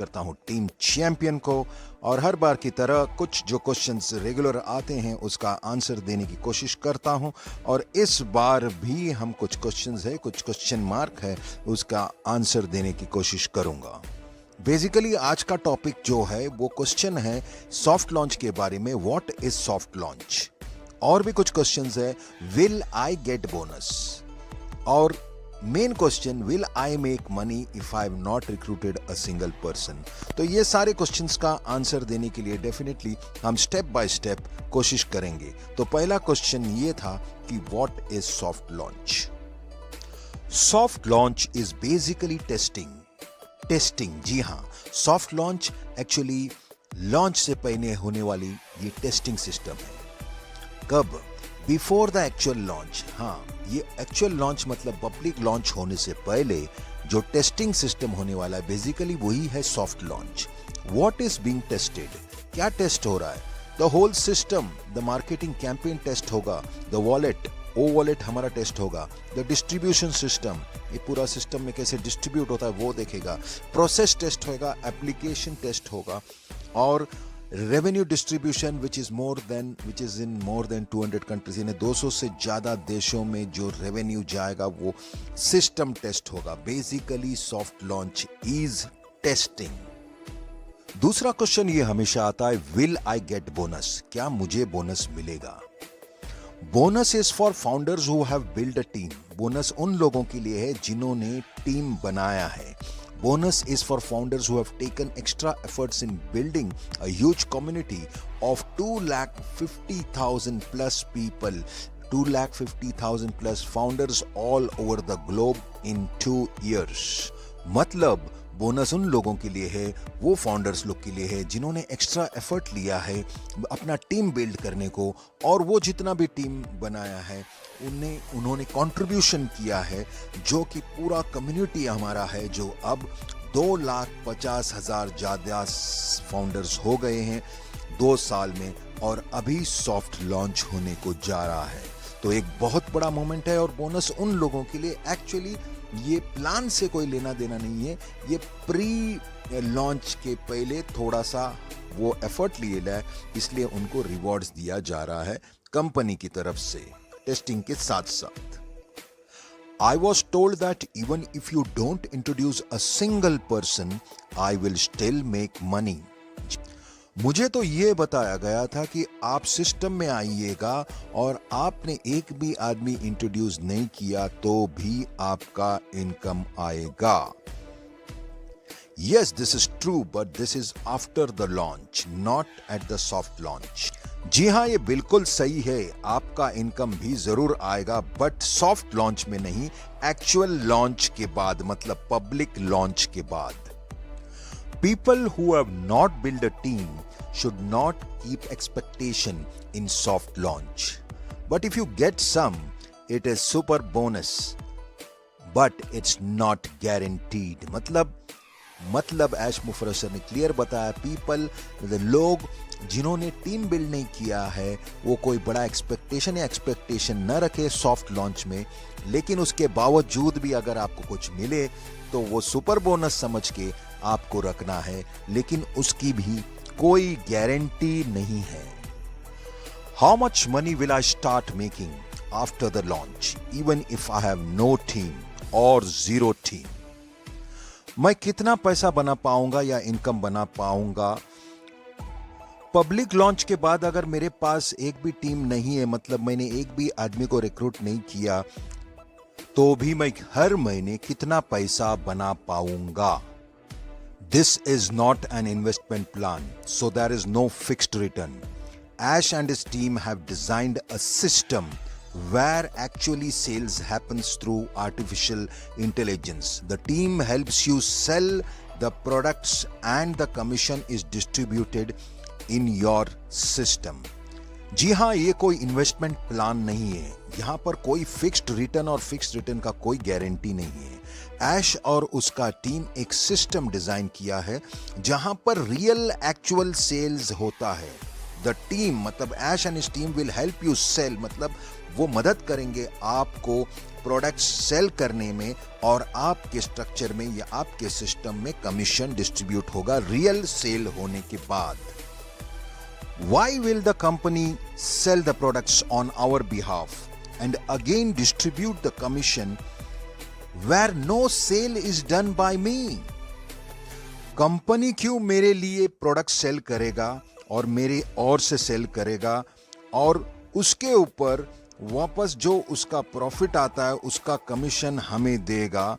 करता हूं team champion को, और हर बार की तरह कुछ जो क्वेश्चंस रेगुलर आते हैं उसका आंसर देने की कोशिश करता हूं। और इस बार भी हम कुछ क्वेश्चंस है, कुछ क्वेश्चन मार्क है, उसका आंसर देने की कोशिश करूंगा। बेसिकली आज का टॉपिक जो है वो क्वेश्चन है सॉफ्ट लॉन्च के बारे में, व्हाट इज सॉफ्ट लॉन्च। और भी कुछ क्वेश्चंस है, विल आई गेट बोनस, और main question, will I make money if I have not recruited a single person. तो ये सारे क्वेश्चंस का आंसर देने के लिए डेफिनेटली हम स्टेप बाय स्टेप कोशिश करेंगे। तो पहला क्वेश्चन ये था कि what is soft launch. Soft launch is basically testing. जी हाँ, सॉफ्ट लॉन्च एक्चुअली लॉन्च से पहले होने वाली ये टेस्टिंग सिस्टम है। कब? Before the actual launch. हाँ, ये एक्चुअल लॉन्च मतलब पब्लिक लॉन्च होने से पहले जो टेस्टिंग सिस्टम होने वाला है, बेसिकली वही है soft launch. What is being tested? क्या टेस्ट हो रहा है? The whole system, the marketing campaign test होगा, द वॉलेट, वॉलेट हमारा टेस्ट होगा, द डिस्ट्रीब्यूशन सिस्टम, ये पूरा सिस्टम में कैसे डिस्ट्रीब्यूट होता है वो देखेगा, प्रोसेस टेस्ट होगा, एप्लीकेशन टेस्ट होगा, और revenue distribution which is in more than 200 countries, यानी 200 से ज्यादा देशों में जो रेवेन्यू जाएगा वो सिस्टम टेस्ट होगा। Basically soft launch is testing. दूसरा क्वेश्चन ये हमेशा आता है, विल आई गेट बोनस? क्या मुझे बोनस मिलेगा? Bonus is for founders who have build a team. Bonus उन लोगों के लिए है जिन्होंने टीम बनाया है। Bonus is for founders who have taken extra efforts in building a huge community of 250,000 plus people, 250,000 plus founders all over the globe in 2 years. मतलब bonus उन लोगों के लिए है, वो फाउंडर्स लोग के लिए है जिन्होंने एक्स्ट्रा एफर्ट लिया है अपना टीम बिल्ड करने को, और वो जितना भी टीम बनाया है उन्होंने कंट्रीब्यूशन किया है, जो कि पूरा कम्युनिटी हमारा है, जो अब 2,50,000 ज्यादा फाउंडर्स हो गए हैं 2 साल में, और अभी सॉफ्ट लॉन्च होने को जा रहा है। तो एक बहुत बड़ा मोमेंट है, और बोनस उन लोगों के लिए एक्चुअली ये प्लान से कोई लेना देना नहीं है, ये प्री लॉन्च के पहले थोड़ा सा वो एफर्ट लिए है, इसलिए उनको रिवॉर्ड्स दिया जा रहा है कंपनी की तरफ से टेस्टिंग के साथ साथ। I was told that even if you don't introduce a single person, I will still make money. मुझे तो ये बताया गया था कि आप सिस्टम में आइएगा और आपने एक भी आदमी इंट्रोड्यूस नहीं किया तो भी आपका इनकम आएगा। Yes, this is true, but this is after the launch, not at the soft launch. जी हाँ, ये बिल्कुल सही है, आपका इनकम भी जरूर आएगा, बट सॉफ्ट लॉन्च में नहीं, एक्चुअल लॉन्च के बाद, मतलब पब्लिक लॉन्च के बाद। People who have not built a team should not keep expectation in soft launch. But if you get some, it is super bonus. But it's not guaranteed. मतलब ऐश मुफर्रर sir ने clear बताया, people, लोग जिन्होंने team build नहीं किया है वो कोई बड़ा एक्सपेक्टेशन न रखे सॉफ्ट लॉन्च में, लेकिन उसके बावजूद भी अगर आपको कुछ मिले तो वो सुपर बोनस समझ के आपको रखना है, लेकिन उसकी भी कोई गारंटी नहीं है। How much money will I start making after the launch even if I have no team और जीरो टीम? मैं कितना पैसा बना पाऊंगा या इनकम बना पाऊंगा पब्लिक लॉन्च के बाद अगर मेरे पास एक भी टीम नहीं है, मतलब मैंने एक भी आदमी को रिक्रूट नहीं किया, तो भी मैं हर महीने कितना पैसा बना पाऊंगा? This is not an investment plan, so there is no fixed return. Ash and his team have designed a system where actually sales happens through artificial intelligence. The team helps you sell the products and the commission is distributed in your system. जी हाँ, ये कोई investment plan नहीं है, यहाँ पर कोई fixed return और fixed return का कोई गारंटी नहीं है। ऐश और उसका टीम एक सिस्टम डिजाइन किया है जहां पर रियल एक्चुअल सेल्स होता है। द टीम मतलब Ash and his team will help you sell, मतलब वो मदद करेंगे आपको प्रोडक्ट्स सेल करने में, और आपके स्ट्रक्चर में या आपके सिस्टम में कमीशन डिस्ट्रीब्यूट होगा रियल सेल होने के बाद। Why will the company sell the products on our behalf and again distribute the commission where no sale is done by me? Company क्यों मेरे लिए प्रोडक्ट सेल करेगा और मेरे और से सेल करेगा, और उसके ऊपर वापस जो उसका प्रॉफिट आता है उसका कमीशन हमें देगा,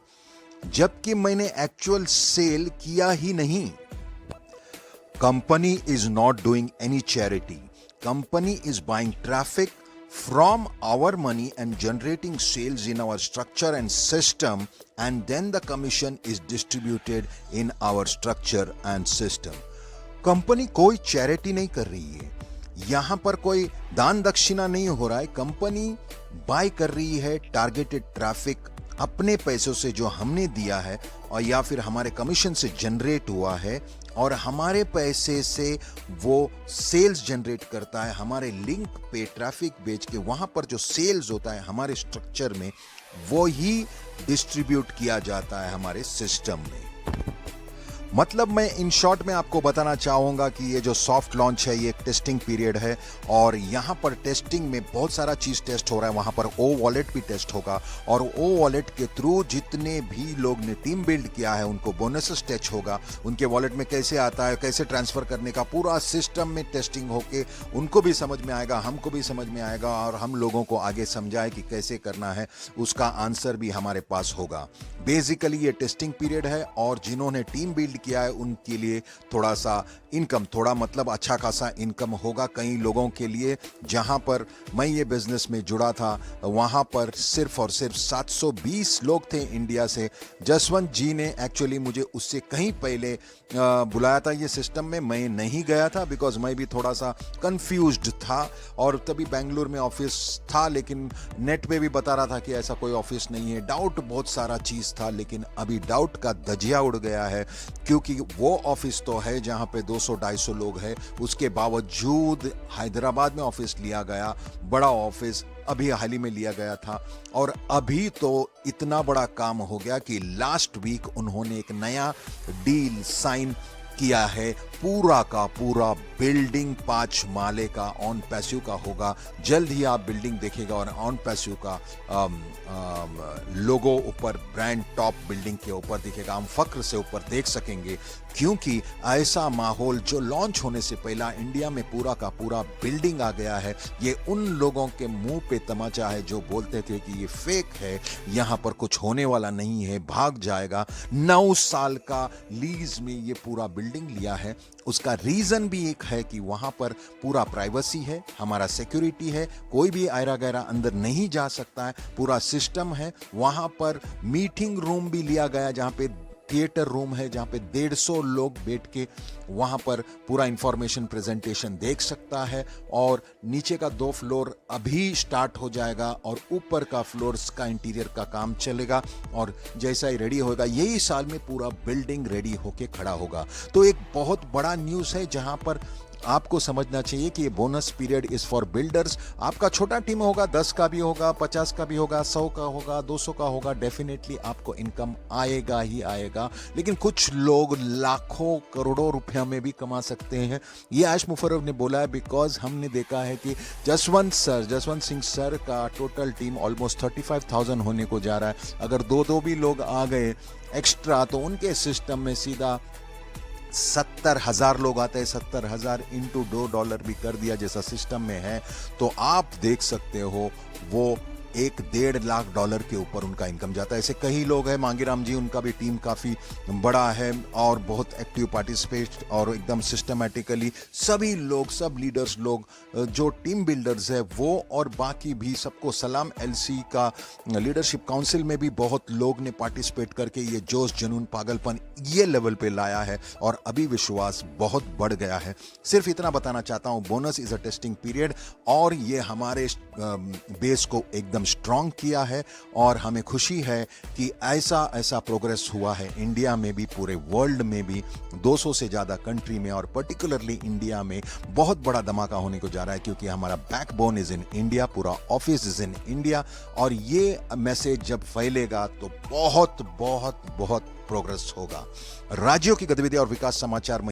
जबकि मैंने एक्चुअल सेल किया ही नहीं। Company is not doing any charity. Company is buying traffic from our money and generating sales in our structure and system, and then the commission is distributed in our structure and system. Company कोई charity नहीं कर रही है, यहां पर कोई दान दक्षिणा नहीं हो रहा है। कंपनी बाय कर रही है टारगेटेड ट्रैफिक अपने पैसों से जो हमने दिया है और या फिर हमारे कमीशन से जनरेट हुआ है, और हमारे पैसे से वो सेल्स जनरेट करता है। हमारे लिंक पे ट्रैफिक बेच के वहां पर जो सेल्स होता है हमारे स्ट्रक्चर में, वो ही डिस्ट्रीब्यूट किया जाता है हमारे सिस्टम में। मतलब मैं इन शॉर्ट में आपको बताना चाहूँगा कि ये जो सॉफ्ट लॉन्च है ये एक टेस्टिंग पीरियड है, और यहाँ पर टेस्टिंग में बहुत सारा चीज़ टेस्ट हो रहा है। वहाँ पर ओ वॉलेट भी टेस्ट होगा, और ओ वॉलेट के थ्रू जितने भी लोग ने टीम बिल्ड किया है उनको बोनसेस टेस्ट होगा। उनके वॉलेट में कैसे आता है, कैसे ट्रांसफ़र करने का पूरा सिस्टम में टेस्टिंग होके उनको भी समझ में आएगा, हमको भी समझ में आएगा, और हम लोगों को आगे समझाए कि कैसे करना है, उसका आंसर भी हमारे पास होगा। बेसिकली ये टेस्टिंग पीरियड है, और जिन्होंने टीम बिल्ड किया है उनके लिए थोड़ा सा इनकम, थोड़ा मतलब अच्छा खासा इनकम होगा। कई लोगों के लिए, जहां पर मैं ये बिजनेस में जुड़ा था वहां पर सिर्फ और सिर्फ 720 लोग थे इंडिया से। जसवंत जी ने एक्चुअली मुझे उससे कहीं पहले बुलाया था ये सिस्टम में, मैं नहीं गया था बिकॉज मैं भी थोड़ा सा कंफ्यूज्ड था, और तभी बेंगलुरु में ऑफिस था, लेकिन नेट पे भी बता रहा था कि ऐसा कोई ऑफिस नहीं है। डाउट बहुत सारा चीज़ था, लेकिन अभी डाउट का धजिया उड़ गया है, क्योंकि वो ऑफिस तो है जहां पे 200-250 लोग हैं, उसके बावजूद हैदराबाद में ऑफिस लिया गया, बड़ा ऑफिस अभी हाल ही में लिया गया था। और अभी तो इतना बड़ा काम हो गया कि लास्ट वीक उन्होंने एक नया डील साइन किया है। पूरा का पूरा बिल्डिंग 5 माले का ऑन पैसिव का होगा। जल्द ही आप बिल्डिंग देखेगा और ऑन पैसिव का लोगो ऊपर ब्रांड टॉप बिल्डिंग के ऊपर दिखेगा। हम फक्र से ऊपर देख सकेंगे, क्योंकि ऐसा माहौल जो लॉन्च होने से पहला इंडिया में पूरा का पूरा बिल्डिंग आ गया है। ये उन लोगों के मुंह पे तमाचा है जो बोलते थे कि ये फेक है, यहाँ पर कुछ होने वाला नहीं है, भाग जाएगा। 9 साल का लीज में ये पूरा बिल्डिंग लिया है। उसका रीजन भी एक है कि वहां पर पूरा प्राइवेसी है, हमारा सिक्योरिटी है, कोई भी आयरा गैरा अंदर नहीं जा सकता है, पूरा सिस्टम है। वहां पर मीटिंग रूम भी लिया गया, जहां पे थिएटर रूम है, जहां पे 150 लोग बैठ के वहां पर पूरा इंफॉर्मेशन प्रेजेंटेशन देख सकता है। और नीचे का 2 फ्लोर अभी स्टार्ट हो जाएगा, और ऊपर का फ्लोर्स का इंटीरियर का काम चलेगा, और जैसा ही रेडी होगा यही साल में पूरा बिल्डिंग रेडी होके खड़ा होगा। तो एक बहुत बड़ा न्यूज़ है, जहां पर आपको समझना चाहिए कि ये bonus period is for builders. आपका छोटा टीम होगा, 10 का भी होगा, 50 का भी होगा, 100 का होगा, 200 का होगा, डेफिनेटली आपको इनकम आएगा ही आएगा। लेकिन कुछ लोग लाखों करोड़ों रुपया में भी कमा सकते हैं। ये आयश मुफर्रफ ने बोला है, बिकॉज हमने देखा है कि जसवंत सिंह सर का टोटल टीम ऑलमोस्ट 35,000 होने को जा रहा है। अगर 2 भी लोग आ गए एक्स्ट्रा, तो उनके सिस्टम में सीधा 70,000 लोग आते हैं। 70,000 इंटू $2 भी कर दिया जैसा सिस्टम में है, तो आप देख सकते हो वो $1.5 लाख के ऊपर उनका इनकम जाता है। ऐसे कई लोग हैं, मांगीराम जी, उनका भी टीम काफ़ी बड़ा है और बहुत एक्टिव पार्टिसिपेट, और एकदम सिस्टमेटिकली सभी लोग, सब लीडर्स लोग जो टीम बिल्डर्स है वो, और बाकी भी सबको सलाम। LC का लीडरशिप काउंसिल में भी बहुत लोग ने पार्टिसिपेट करके ये जोश, जुनून, पागलपन ये लेवल पे लाया है, और अभी विश्वास बहुत बढ़ गया है। सिर्फ इतना बताना चाहता हूँ, bonus is a testing period, और ये हमारे बेस को एकदम एकदम स्ट्रांग किया है और हमें खुशी है कि ऐसा प्रोग्रेस हुआ है इंडिया में भी, पूरे वर्ल्ड में भी, 200 से ज़्यादा कंट्री में, और पर्टिकुलरली इंडिया में बहुत बड़ा धमाका होने को जा रहा है क्योंकि हमारा बैकबोन इज़ इन इंडिया, पूरा ऑफिस इज़ इन इंडिया। और ये मैसेज जब फैलेगा तो बहुत बहुत बहुत प्रोग्रेस होगा। राज्यों की गतिविधि और विकास समाचार में